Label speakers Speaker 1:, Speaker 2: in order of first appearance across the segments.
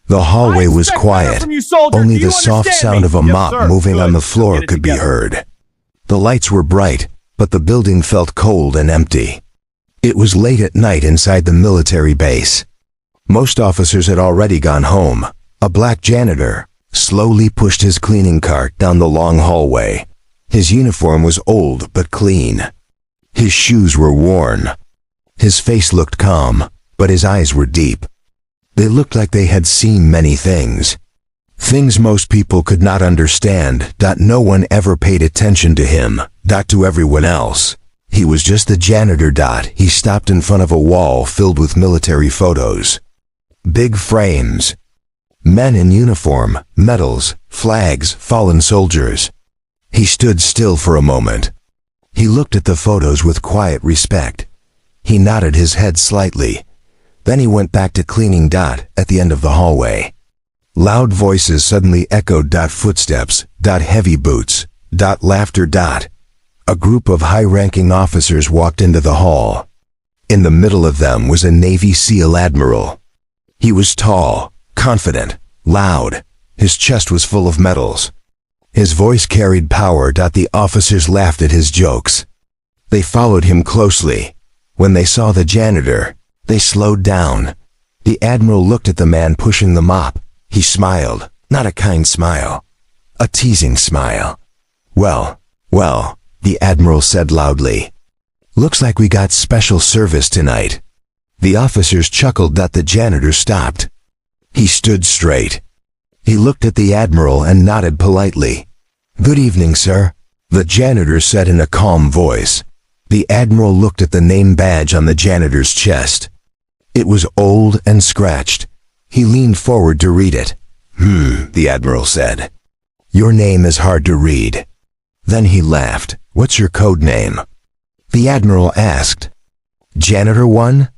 Speaker 1: The hallway was quiet. Only the soft sound of a mop moving on the floor could be heard. The lights were bright, but the building felt cold and empty. It was late at night inside the military base. Most officers had already gone home. A black janitor slowly pushed his cleaning cart down the long hallway. His uniform was old but clean. His shoes were worn. His face looked calm, but his eyes were deep. They looked like they had seen many things. Things most people could not understand. No one ever paid attention to him. To everyone else, he was just the janitor. He stopped in front of a wall filled with military photos. Big frames. Men in uniform, medals, flags, fallen soldiers. He stood still for a moment. He looked at the photos with quiet respect. He nodded his head slightly. Then he went back to cleaning. At the end of the hallway, loud voices suddenly echoed. Footsteps. Heavy boots. Laughter. A group of high-ranking officers walked into the hall. In the middle of them was a Navy SEAL Admiral. He was tall, confident, loud. His chest was full of medals. His voice carried power. The officers laughed at his jokes. They followed him closely. When they saw the janitor, they slowed down. The Admiral looked at the man pushing the mop. He smiled, not a kind smile, a teasing smile. Well, the Admiral said loudly. Looks like we got special service tonight. The officers chuckled. The janitor stopped. He stood straight. He looked at the Admiral and nodded politely. Good evening, sir, the janitor said in a calm voice. The Admiral looked at the name badge on the janitor's chest. It was old and scratched. He leaned forward to read it. The Admiral said. Your name is hard to read. Then he laughed. What's your code name? The Admiral asked. Janitor 1?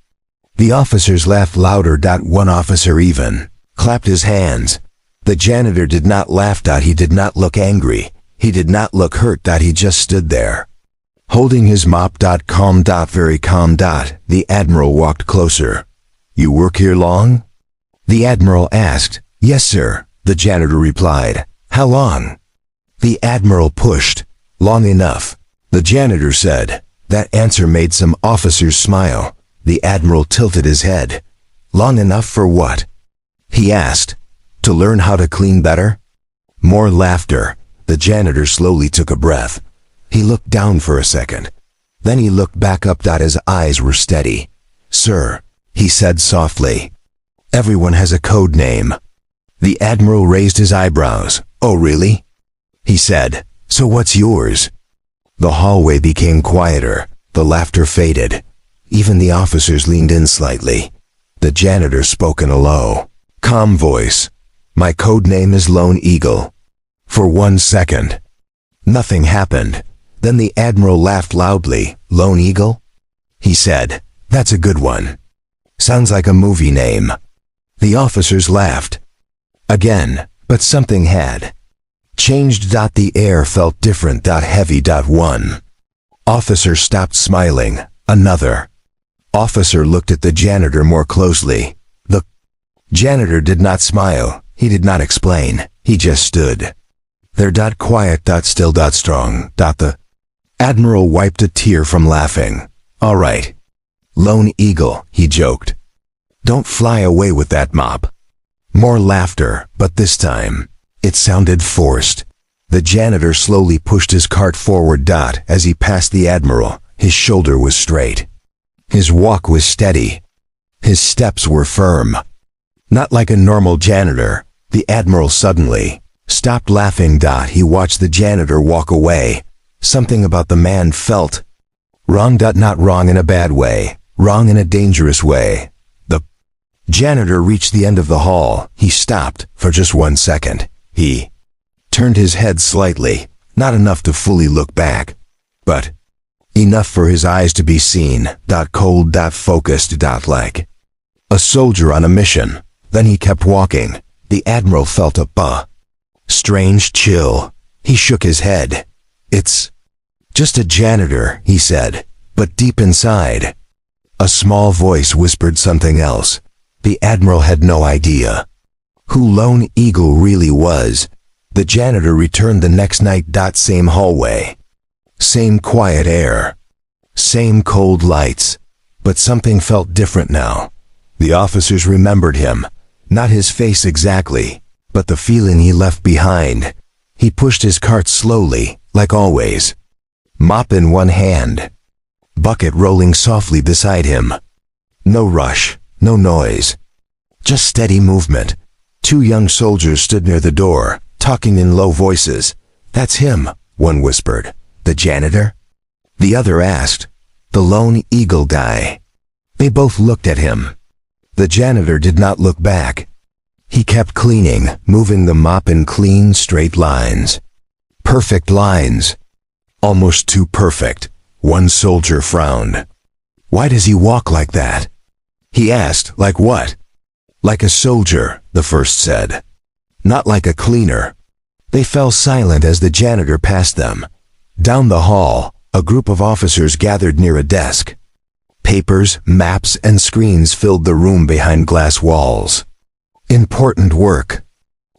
Speaker 1: The officers laughed louder. One officer even clapped his hands. The janitor did not laugh. He did not look angry. He did not look hurt. He just stood there, holding his mop. Calm. Very calm. The Admiral walked closer. You work here long? The Admiral asked. Yes, sir, the janitor replied. How long? The Admiral pushed. Long enough, the janitor said. That answer made some officers smile. The Admiral tilted his head. Long enough for what? He asked. To learn how to clean better? More laughter. The janitor slowly took a breath. He looked down for a second. Then he looked back up. His eyes were steady. Sir, he said softly. Everyone has a code name. The Admiral raised his eyebrows. Oh, really? He said. So what's yours? The hallway became quieter. The laughter faded. Even the officers leaned in slightly. The janitor spoke in a low, calm voice. My code name is Lone Eagle. For 1 second, nothing happened. Then the Admiral laughed loudly. Lone Eagle? He said. That's a good one. Sounds like a movie name. The officers laughed. Again, but something had changed. The air felt different. Heavy. One officer stopped smiling. Another officer looked at the janitor more closely. The janitor did not smile. He did not explain. He just stood there. Quiet. Still. Strong. The Admiral wiped a tear from laughing. All right, Lone Eagle, he joked. Don't fly away with that mop. More laughter, but this time, it sounded forced. The janitor slowly pushed his cart forward. As he passed the Admiral, his shoulder was straight. His walk was steady. His steps were firm. Not like a normal janitor. The Admiral suddenly stopped laughing. He watched the janitor walk away. Something about the man felt wrong. Not wrong in a bad way, wrong in a dangerous way. The janitor reached the end of the hall. He stopped for just 1 second. He turned his head slightly, not enough to fully look back, but enough for his eyes to be seen. Cold. Focused. Like a soldier on a mission. Then he kept walking. The Admiral felt a strange chill. He shook his head. It's just a janitor, he said, but deep inside, a small voice whispered something else. The Admiral had no idea Who Lone Eagle really was. The janitor returned the next night. Same hallway. Same quiet air. Same cold lights. But something felt different now. The officers remembered him. Not his face exactly, but the feeling he left behind. He pushed his cart slowly, like always. Mop in one hand. Bucket rolling softly beside him. No rush, no noise. Just steady movement. 2 young soldiers stood near the door, talking in low voices. "That's him," one whispered. "The janitor?" The other asked. "The Lone Eagle guy." They both looked at him. The janitor did not look back. He kept cleaning, moving the mop in clean, straight lines. Perfect lines. Almost too perfect. One soldier frowned. "Why does he walk like that?" He asked. "Like what?" "Like a soldier," the first said. "Not like a cleaner." They fell silent as the janitor passed them. Down the hall, a group of officers gathered near a desk. Papers, maps, and screens filled the room behind glass walls. Important work.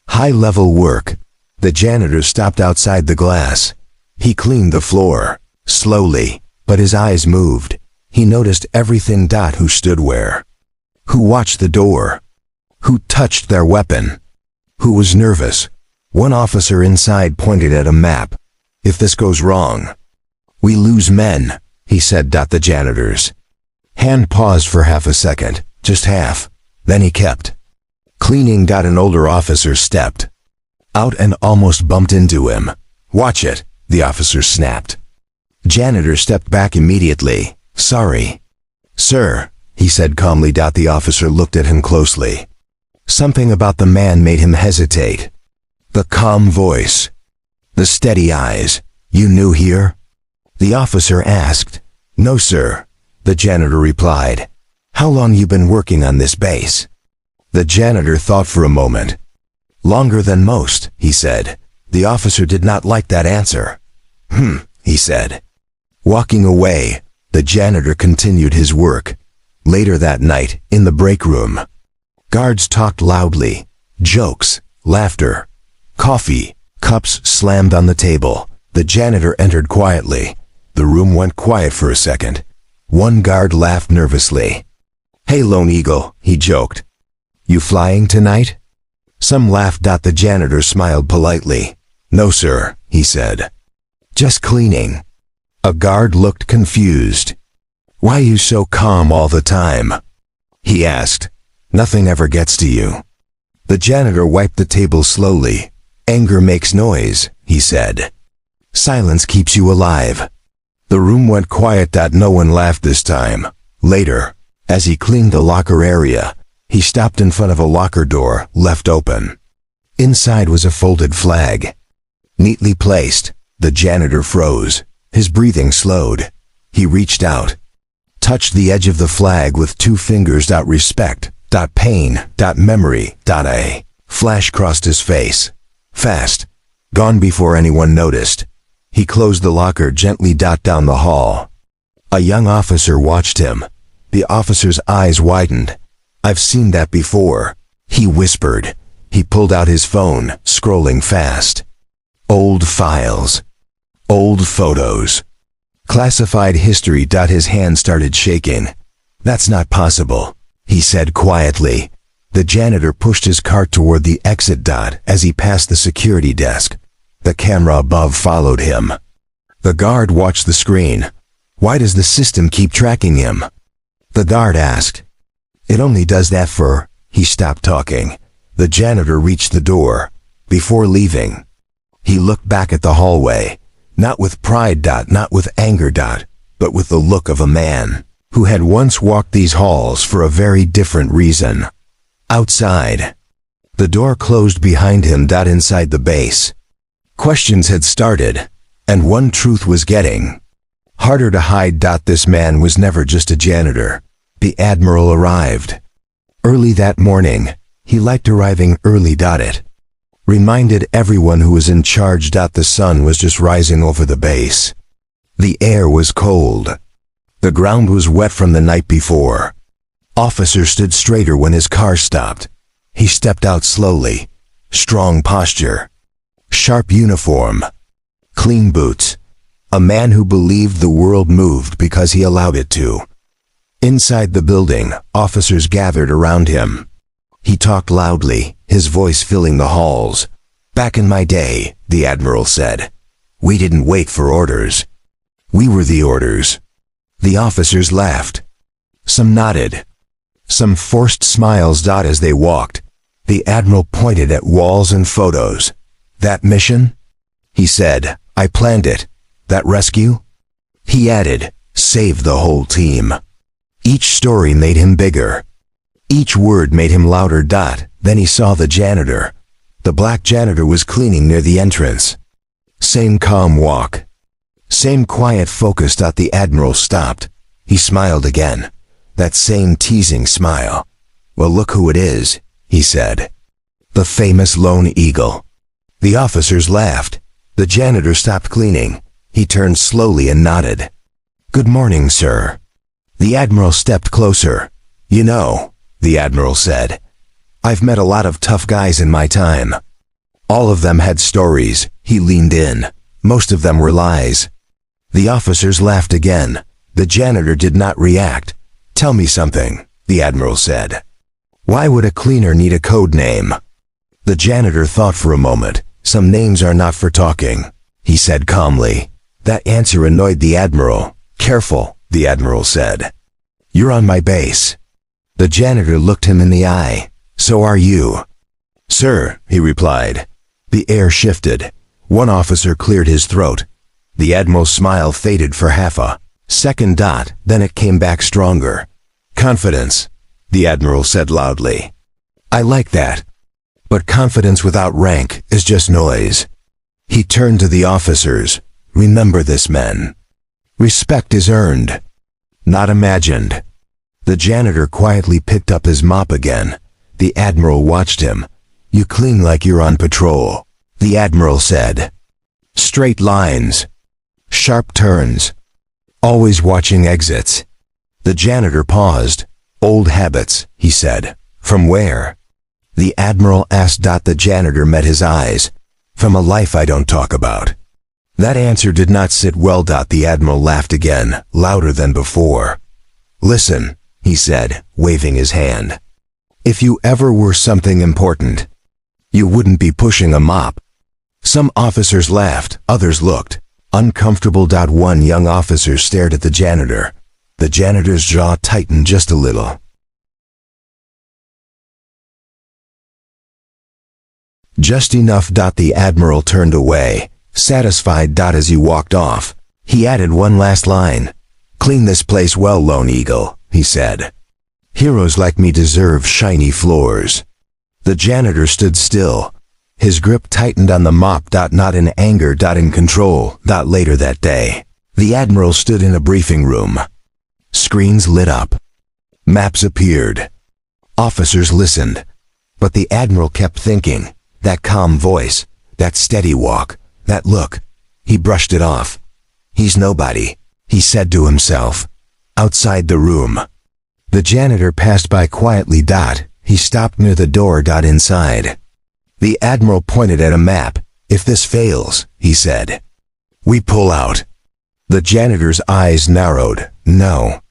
Speaker 1: High-level work. The janitor stopped outside the glass. He cleaned the floor. Slowly, but his eyes moved. He noticed everything. Who stood where? Who watched the door? Who touched their weapon? Who was nervous? One officer inside pointed at a map. "If this goes wrong, we lose men," he said. The janitor's hand paused for half a second, just half. Then he kept cleaning. An older officer stepped out and almost bumped into him. "Watch it," the officer snapped. Janitor stepped back immediately. "Sorry." "Sir," he said calmly. The officer looked at him closely. Something about the man made him hesitate. The calm voice. The steady eyes. "You new here?" The officer asked. "No, sir," the janitor replied. "How long you been working on this base?" The janitor thought for a moment. "Longer than most," he said. The officer did not like that answer. He said. Walking away, the janitor continued his work. Later that night, in the break room, guards talked loudly. Jokes, laughter, coffee, cups slammed on the table. The janitor entered quietly. The room went quiet for a second. One guard laughed nervously. "Hey, Lone Eagle," he joked. "You flying tonight?" Some laughed. The janitor smiled politely. "No, sir," he said. "Just cleaning." A guard looked confused. "Why you so calm all the time?" he asked. "Nothing ever gets to you." The janitor wiped the table slowly. "Anger makes noise," he said. "Silence keeps you alive." The room went quiet. No one laughed this time. Later, as he cleaned the locker area, he stopped in front of a locker door, left open. Inside was a folded flag. Neatly placed, the janitor froze. His breathing slowed. He reached out, touched the edge of the flag with 2 fingers. Respect, pain, memory, a flash crossed his face. Fast, gone before anyone noticed. He closed the locker gently. Down the hall, a young officer watched him. The officer's eyes widened. "I've seen that before," he whispered. He pulled out his phone, scrolling fast. Old files. Old photos. Classified history. His hand started shaking. "That's not possible," he said quietly. The janitor pushed his cart toward the exit. As he passed the security desk, the camera above followed him. The guard watched the screen. "Why does the system keep tracking him?" the guard asked. "It only does that for..." He stopped talking. The janitor reached the door. Before leaving, he looked back at the hallway. Not with pride. Not with anger. But with the look of a man who had once walked these halls for a very different reason. Outside, the door closed behind him. Inside the base, questions had started, and one truth was getting harder to hide. This man was never just a janitor. The Admiral arrived early that morning. He liked arriving early. It reminded everyone who was in charge. The sun was just rising over the base. The air was cold. The ground was wet from the night before. Officer stood straighter when his car stopped. He stepped out slowly. Strong posture. Sharp uniform. Clean boots. A man who believed the world moved because he allowed it to. Inside the building, officers gathered around him. He talked loudly, his voice filling the halls. "Back in my day," the Admiral said, "we didn't wait for orders. We were the orders." The officers laughed. Some nodded. Some forced smiles as they walked. The Admiral pointed at walls and photos. "That mission?" He said, "I planned it. That rescue?" He added, "Saved the whole team." Each story made him bigger. Each word made him louder. Then he saw the janitor. The black janitor was cleaning near the entrance. Same calm walk. Same quiet focus. The Admiral stopped. He smiled again. That same teasing smile. "Well, look who it is," he said. "The famous Lone Eagle." The officers laughed. The janitor stopped cleaning. He turned slowly and nodded. "Good morning, sir." The Admiral stepped closer. "You know," the Admiral said, "I've met a lot of tough guys in my time. All of them had stories." He leaned in. "Most of them were lies." The officers laughed again. The janitor did not react. "Tell me something," the Admiral said. "Why would a cleaner need a code name?" The janitor thought for a moment. "Some names are not for talking," he said calmly. That answer annoyed the Admiral. "Careful," the Admiral said. "You're on my base." The janitor looked him in the eye. "So are you." "Sir," he replied. The air shifted. One officer cleared his throat. The Admiral's smile faded for half a second. Then it came back stronger. "Confidence," the Admiral said loudly. "I like that. But confidence without rank is just noise." He turned to the officers. "Remember this, men. Respect is earned, not imagined." The janitor quietly picked up his mop again. The Admiral watched him. "You clean like you're on patrol," the Admiral said. "Straight lines. Sharp turns. Always watching exits." The janitor paused. "Old habits," he said. "From where?" the Admiral asked. The janitor met his eyes. "From a life I don't talk about." That answer did not sit well. The Admiral laughed again, louder than before. "Listen," he said, waving his hand. "If you ever were something important, you wouldn't be pushing a mop." Some officers laughed, others looked uncomfortable. One young officer stared at the janitor. The janitor's jaw tightened just a little. Just enough. The Admiral turned away, satisfied. As he walked off, he added one last line. "Clean this place well, Lone Eagle," he said. "Heroes like me deserve shiny floors." The janitor stood still. His grip tightened on the mop. Not in anger. In control. Later that day, the Admiral stood in a briefing room. Screens lit up. Maps appeared. Officers listened. But the Admiral kept thinking. That calm voice, that steady walk, that look. He brushed it off. "He's nobody," he said to himself. Outside the room, the janitor passed by quietly. He stopped near the door. Inside, the Admiral pointed at a map. "If this fails," he said, "we pull out." The janitor's eyes narrowed. "No,"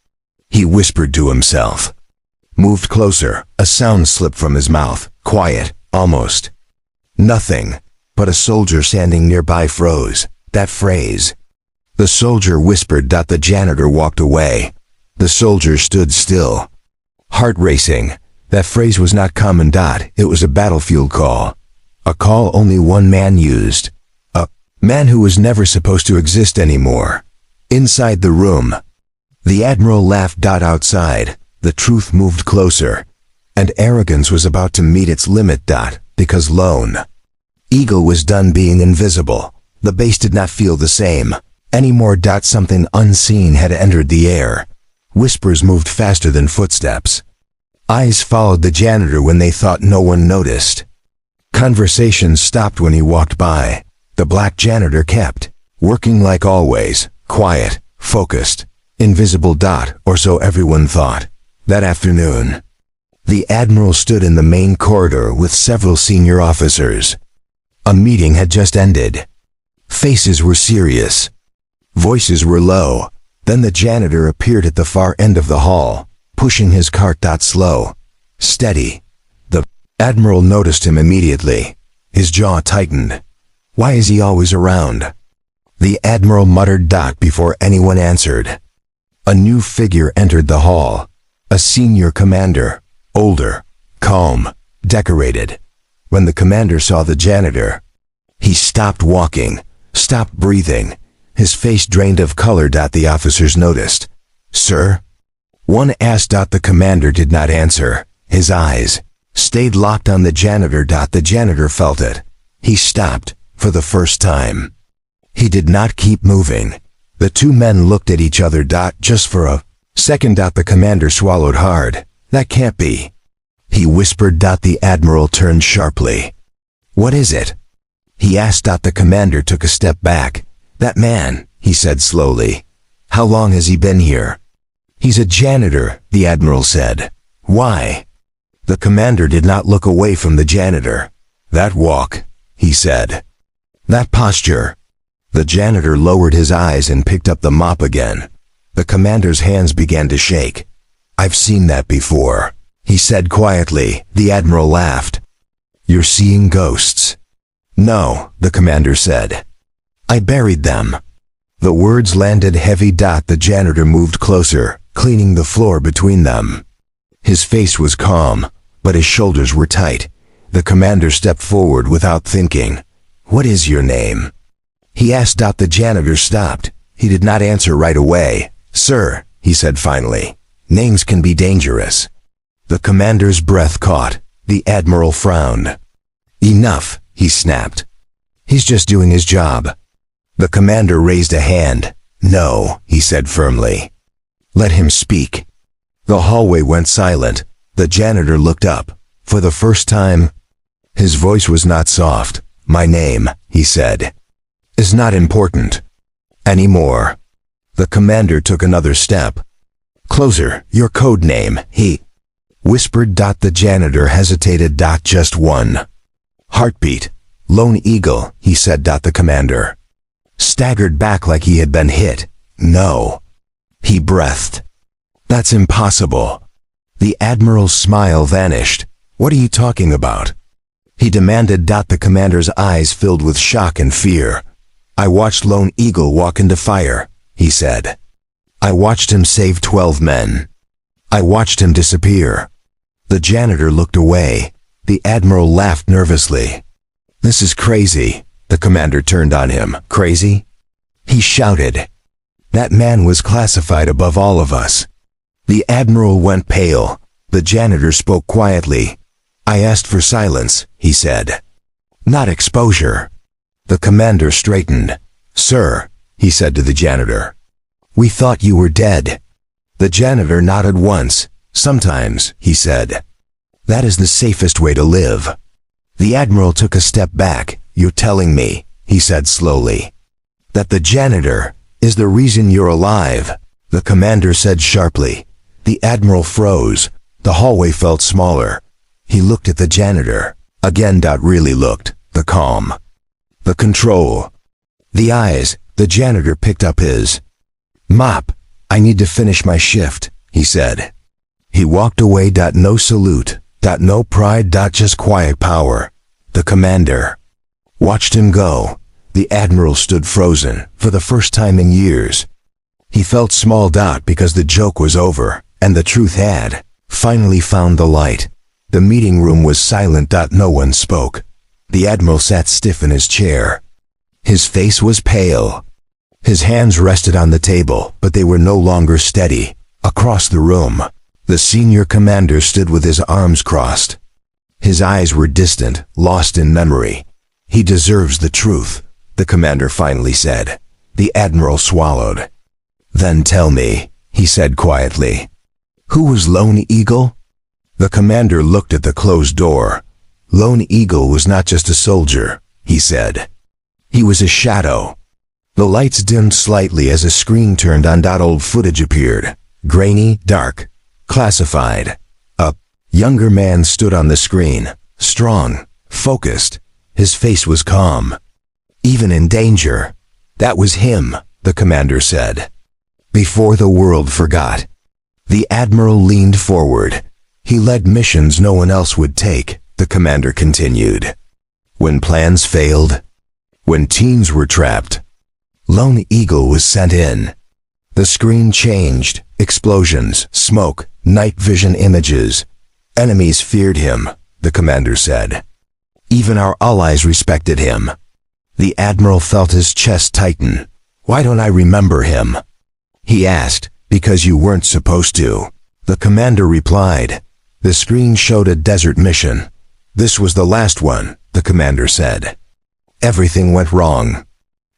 Speaker 1: he whispered to himself. Moved closer. A sound slipped from his mouth. Quiet, almost. Nothing, but a soldier standing nearby froze. That phrase. The soldier whispered. The janitor walked away. The soldier stood still. Heart racing. That phrase was not common. It was a battlefield call. A call only one man used. A man who was never supposed to exist anymore. Inside the room, the Admiral laughed. Outside, the truth moved closer. And arrogance was about to meet its limit. Because Lone Eagle was done being invisible. The base did not feel the same anymore. Something unseen had entered the air. Whispers moved faster than footsteps. Eyes followed the janitor when they thought no one noticed. Conversations stopped when he walked by. The black janitor kept working like always, quiet, focused, invisible. Or so everyone thought. That afternoon, The Admiral stood in the main corridor with several senior officers. A meeting had just ended. Faces were serious. Voices were low. Then the janitor appeared at the far end of the hall, pushing his cart. Slow. Steady. The Admiral noticed him immediately. His jaw tightened. Why is he always around? The Admiral muttered. Before anyone answered. A new figure entered the hall. A senior commander. Older. Calm. Decorated. When the commander saw the janitor, he stopped walking, stopped breathing. His face drained of color. The officers noticed. Sir? One asked. The commander did not answer. His eyes stayed locked on the janitor. The janitor felt it. He stopped, for the first time. He did not keep moving. The two men looked at each other. Just for a second. The commander swallowed hard. That can't be. He whispered. The Admiral turned sharply. What is it? He asked. The commander took a step back. That man, he said slowly. How long has he been here? He's a janitor, the Admiral said. Why? The commander did not look away from the janitor. That walk, he said. That posture. The janitor lowered his eyes and picked up the mop again. The commander's hands began to shake. I've seen that before, he said quietly. The Admiral laughed. You're seeing ghosts. No, the commander said. I buried them. The words landed heavy. The janitor moved closer, cleaning the floor between them. His face was calm, but his shoulders were tight. The commander stepped forward without thinking. What is your name? He asked. The janitor stopped. He did not answer right away. Sir, he said finally, names can be dangerous. The commander's breath caught. The Admiral frowned. Enough, he snapped. He's just doing his job. The commander raised a hand. No, he said firmly. Let him speak. The hallway went silent. The janitor looked up. For the first time, his voice was not soft. My name, he said, is not important anymore. The commander took another step. Closer, your code name, he whispered. The janitor hesitated. Just one. Heartbeat. Lone Eagle, he said. The commander staggered back like he had been hit. No. He breathed. That's impossible. The Admiral's smile vanished. What are you talking about? He demanded. The commander's eyes filled with shock and fear. I watched Lone Eagle walk into fire, he said. I watched him save 12 men. I watched him disappear. The janitor looked away. The Admiral laughed nervously. This is crazy. The commander turned on him. Crazy? He shouted. That man was classified above all of us. The Admiral went pale. The janitor spoke quietly. I asked for silence, he said. Not exposure. The commander straightened. Sir, he said to the janitor. We thought you were dead. The janitor nodded once. Sometimes, he said. That is the safest way to live. The Admiral took a step back. You're telling me, he said slowly, that the janitor is the reason you're alive? The commander said sharply. The Admiral froze. The hallway felt smaller. He looked at the janitor. Again. Really looked. The calm. The control. The eyes. The janitor picked up his mop. I need to finish my shift, he said. He walked away. No salute. No pride. Just quiet power. The commander watched him go. The Admiral stood frozen, for the first time in years. He felt small. Because the joke was over, and the truth had finally found the light. The meeting room was silent. No one spoke. The Admiral sat stiff in his chair. His face was pale. His hands rested on the table, but they were no longer steady. Across the room, the senior commander stood with his arms crossed. His eyes were distant, lost in memory. He deserves the truth, the commander finally said. The Admiral swallowed. Then tell me, he said quietly. Who was Lone Eagle? The commander looked at the closed door. Lone Eagle was not just a soldier, he said. He was a shadow. The lights dimmed slightly as a screen turned on. Old footage appeared. Grainy, dark, classified. A Younger man stood on the screen, strong, focused. His face was calm. Even in danger. That was him, the commander said. Before the world forgot. The admiral leaned forward. He led missions no one else would take, the commander continued. When plans failed. When teams were trapped. Lone Eagle was sent in. The screen changed. Explosions, smoke, night vision images. Enemies feared him, the commander said. Even our allies respected him. The admiral felt his chest tighten. Why don't I remember him? He asked. Because you weren't supposed to. The commander replied. The screen showed a desert mission. This was the last one, the commander said. Everything went wrong.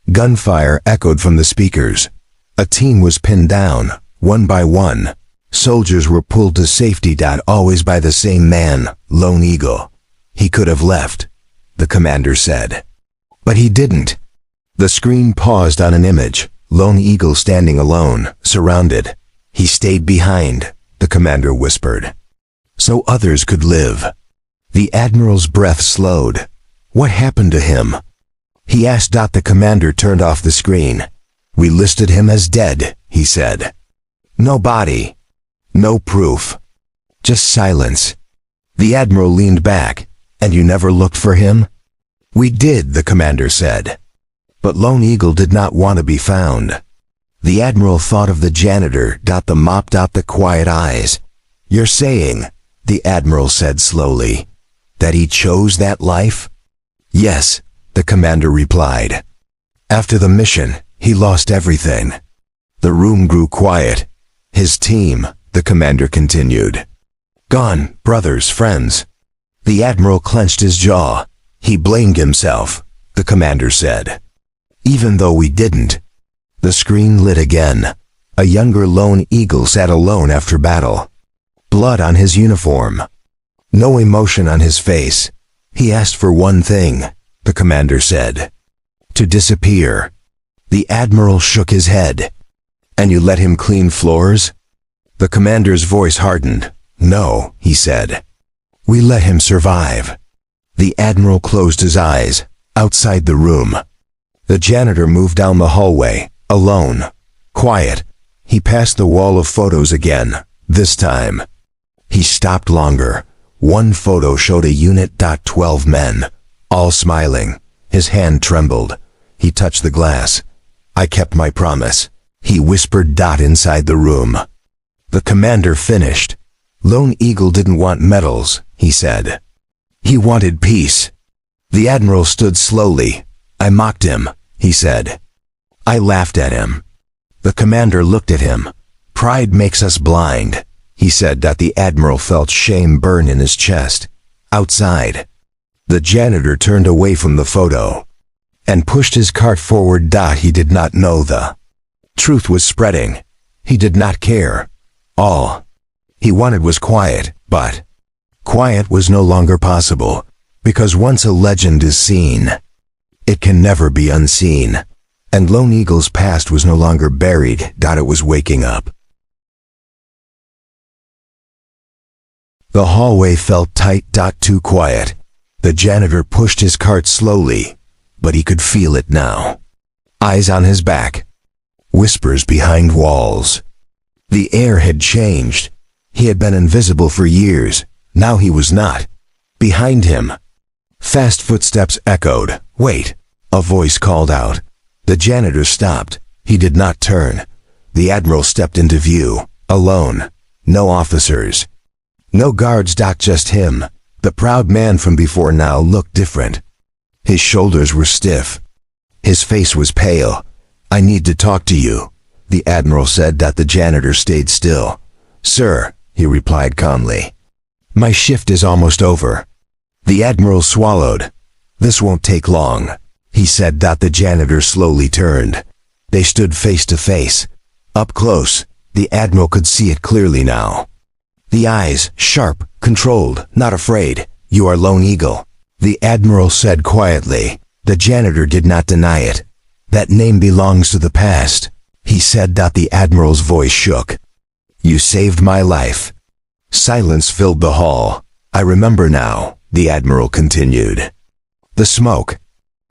Speaker 1: Gunfire echoed from the speakers. A team was pinned down, one by one. Soldiers were pulled to safety. Always by the same man, Lone Eagle. He could have left, the commander said. But he didn't. The screen paused on an image. Lone Eagle standing alone, surrounded. He stayed behind, the commander whispered. So others could live. The admiral's breath slowed. What happened to him? He asked. The commander turned off the screen. We listed him as dead, he said. No body. No proof. Just silence. The admiral leaned back. And you never looked for him? We did, the commander said. But Lone Eagle did not want to be found. The admiral thought of the janitor. The mop. The quiet eyes. You're saying, the admiral said slowly, that he chose that life? Yes, the commander replied. After the mission, he lost everything. The room grew quiet. His team, the commander continued. Gone, brothers, friends. The admiral clenched his jaw. He blamed himself, the commander said. Even though we didn't. The screen lit again. A younger Lone Eagle sat alone after battle. Blood on his uniform. No emotion on his face. He asked for one thing, the commander said. To disappear. The admiral shook his head. And you let him clean floors? The commander's voice hardened. No, he said. We let him survive. The admiral closed his eyes. Outside the room. The janitor moved down the hallway, alone, quiet. He passed the wall of photos again, this time. He stopped longer. One photo showed a unit. 12 men, all smiling. His hand trembled. He touched the glass. I kept my promise, he whispered. Inside the room. The commander finished. Lone Eagle didn't want medals, he said. He wanted peace. The admiral stood slowly. I mocked him, he said. I laughed at him. The commander looked at him. Pride makes us blind, he said. The admiral felt shame burn in his chest. Outside. The janitor turned away from the photo and pushed his cart forward. He did not know the truth was spreading. He did not care. All he wanted was quiet, but quiet was no longer possible, because once a legend is seen, it can never be unseen. And Lone Eagle's past was no longer buried. It was waking up. The hallway felt tight. Too quiet. The janitor pushed his cart slowly, but he could feel it now. Eyes on his back. Whispers behind walls. The air had changed. He had been invisible for years. Now he was not. Behind him. Fast footsteps echoed. Wait, a voice called out. The janitor stopped. He did not turn. The admiral stepped into view, alone. No officers. No guards. Just him. The proud man from before now looked different. His shoulders were stiff. His face was pale. I need to talk to you, the admiral said. The janitor stayed still. Sir, he replied calmly. My shift is almost over. The admiral swallowed. This won't take long, he said. The janitor slowly turned. They stood face to face. Up close, the admiral could see it clearly now. The eyes, sharp, controlled, not afraid. You are Lone Eagle, the admiral said quietly. The janitor did not deny it. That name belongs to the past, he said. The admiral's voice shook. You saved my life. Silence filled the hall. I remember now, the Admiral continued. The smoke.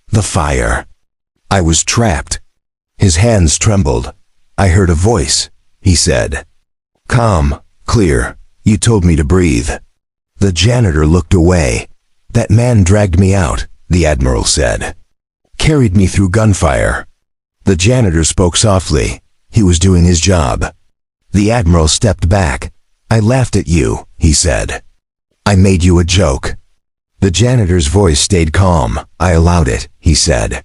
Speaker 1: The fire. I was trapped. His hands trembled. I heard a voice. He said, "Calm, clear. You told me to breathe." The janitor looked away. "That man dragged me out," the Admiral said. "Carried me through gunfire." The janitor spoke softly. He was doing his job. The Admiral stepped back. "I laughed at you," he said. "I made you a joke." The janitor's voice stayed calm. "I allowed it," he said.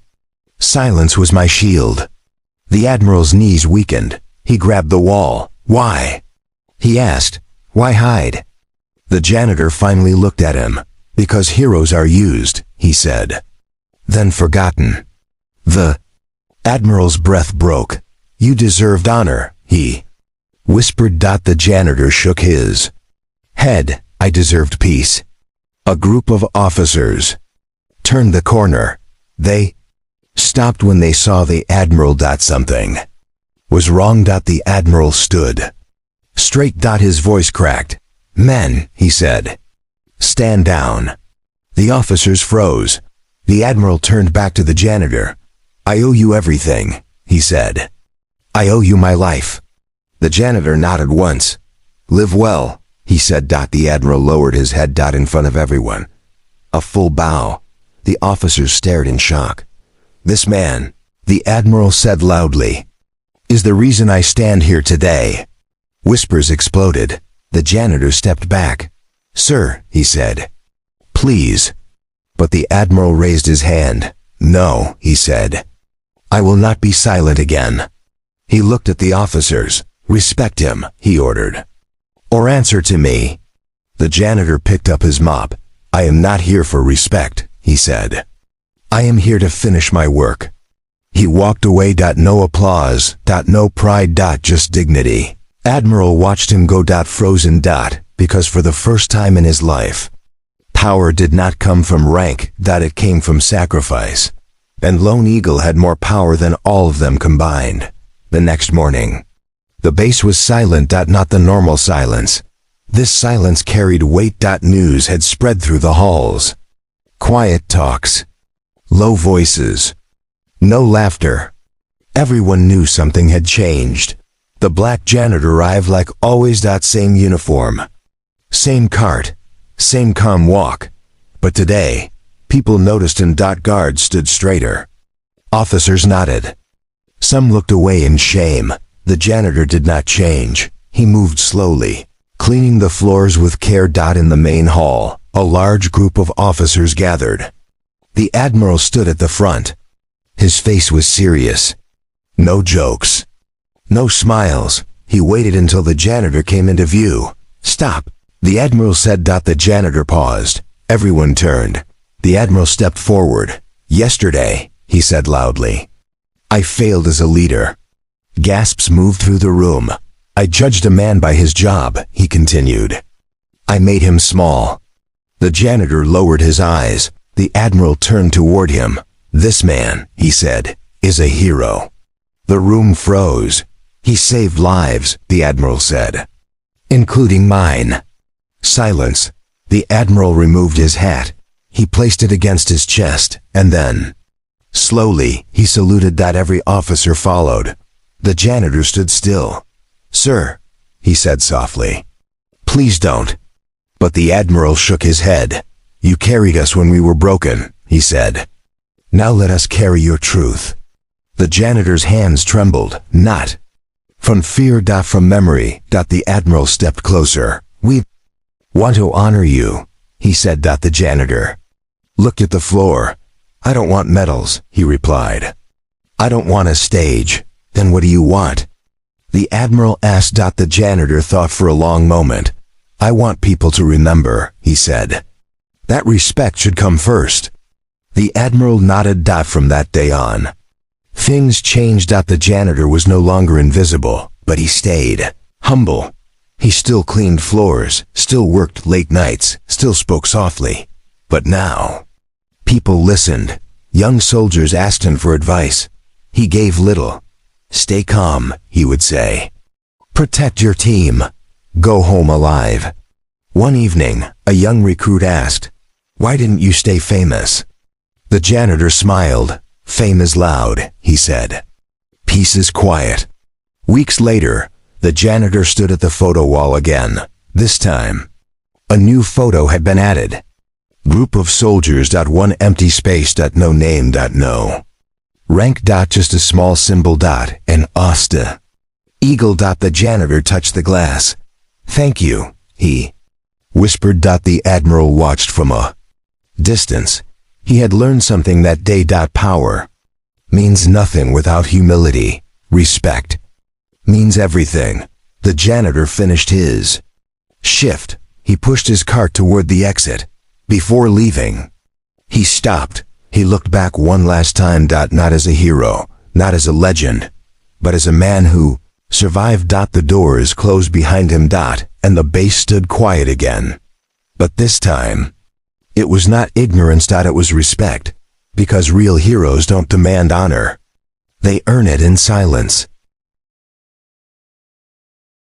Speaker 1: Silence was my shield. The Admiral's knees weakened. He grabbed the wall. "Why?" he asked. "Why hide?" The janitor finally looked at him. "Because heroes are used," he said. "Then forgotten." The Admiral's breath broke. "You deserved honor," he whispered. The janitor shook his head. "I deserved peace." A group of officers turned the corner. They stopped when they saw the Admiral. Something was wrong. The Admiral stood straight. His voice cracked. "Men," he said, "stand down." The officers froze. The Admiral turned back to the janitor. "I owe you everything," he said. "I owe you my life." The janitor nodded once. "Live well," he said. The Admiral lowered his head. In front of everyone. A full bow. The officers stared in shock. "This man," the Admiral said loudly, "is the reason I stand here today." Whispers exploded. The janitor stepped back. "Sir," he said, "please." But the Admiral raised his hand. "No," he said. "I will not be silent again." He looked at the officers. "Respect him," he ordered. "Or answer to me." The janitor picked up his mop. "I am not here for respect," he said. "I am here to finish my work." He walked away. No applause. No pride. Just dignity. Admiral watched him go. Frozen. Because for the first time in his life, power did not come from rank. It came from sacrifice. And Lone Eagle had more power than all of them combined. The next morning, the base was silent. Not the normal silence. This silence carried weight. News had spread through the halls. Quiet talks. Low voices. No laughter. Everyone knew something had changed. The black janitor arrived like always. Same uniform. Same cart. Same calm walk. But today, people noticed and guards stood straighter. Officers nodded. Some looked away in shame. The janitor did not change. He moved slowly, cleaning the floors with care. In the main hall, a large group of officers gathered. The Admiral stood at the front. His face was serious. No jokes. No smiles. He waited until the janitor came into view. "Stop," the Admiral said. The janitor paused. Everyone turned. The Admiral stepped forward. "Yesterday," he said loudly, "I failed as a leader." Gasps moved through the room. "I judged a man by his job," he continued. "I made him small." The janitor lowered his eyes. The Admiral turned toward him. "This man," he said, "is a hero." The room froze. "He saved lives," the Admiral said, "including mine." Silence. The Admiral removed his hat. He placed it against his chest, and then, slowly, he saluted. Every officer followed. The janitor stood still. "Sir," he said softly, "please don't." But the Admiral shook his head. "You carried us when we were broken," he said. "Now let us carry your truth." The janitor's hands trembled. Not from fear. From memory. The Admiral stepped closer. "We want to honor you," he said. The janitor looked at the floor. "I don't want medals," he replied. "I don't want a stage." "Then what do you want?" the Admiral asked. The janitor thought for a long moment. "I want people to remember," he said. "That respect should come first." The Admiral nodded. From that day on, things changed. The janitor was no longer invisible, but he stayed humble. He still cleaned floors, still worked late nights, still spoke softly. But now, people listened. Young soldiers asked him for advice. He gave little. "Stay calm," he would say. "Protect your team. Go home alive." One evening, a young recruit asked, "Why didn't you stay famous?" The janitor smiled. "Fame is loud," he said. "Peace is quiet." Weeks later, the janitor stood at the photo wall again. This time, a new photo had been added. Group of soldiers. One empty space. No name. No rank. Just a small symbol. And Asta. Eagle. The janitor touched the glass. "Thank you," he whispered. The Admiral watched from a distance. He had learned something that day. Power means nothing without humility. Respect means everything. The janitor finished his shift. He pushed his cart toward the exit. Before leaving, he stopped. He looked back one last time. Not as a hero, not as a legend, but as a man who survived. The doors closed behind him. And the base stood quiet again. But this time, it was not ignorance. It was respect. Because real heroes don't demand honor. They earn it in silence.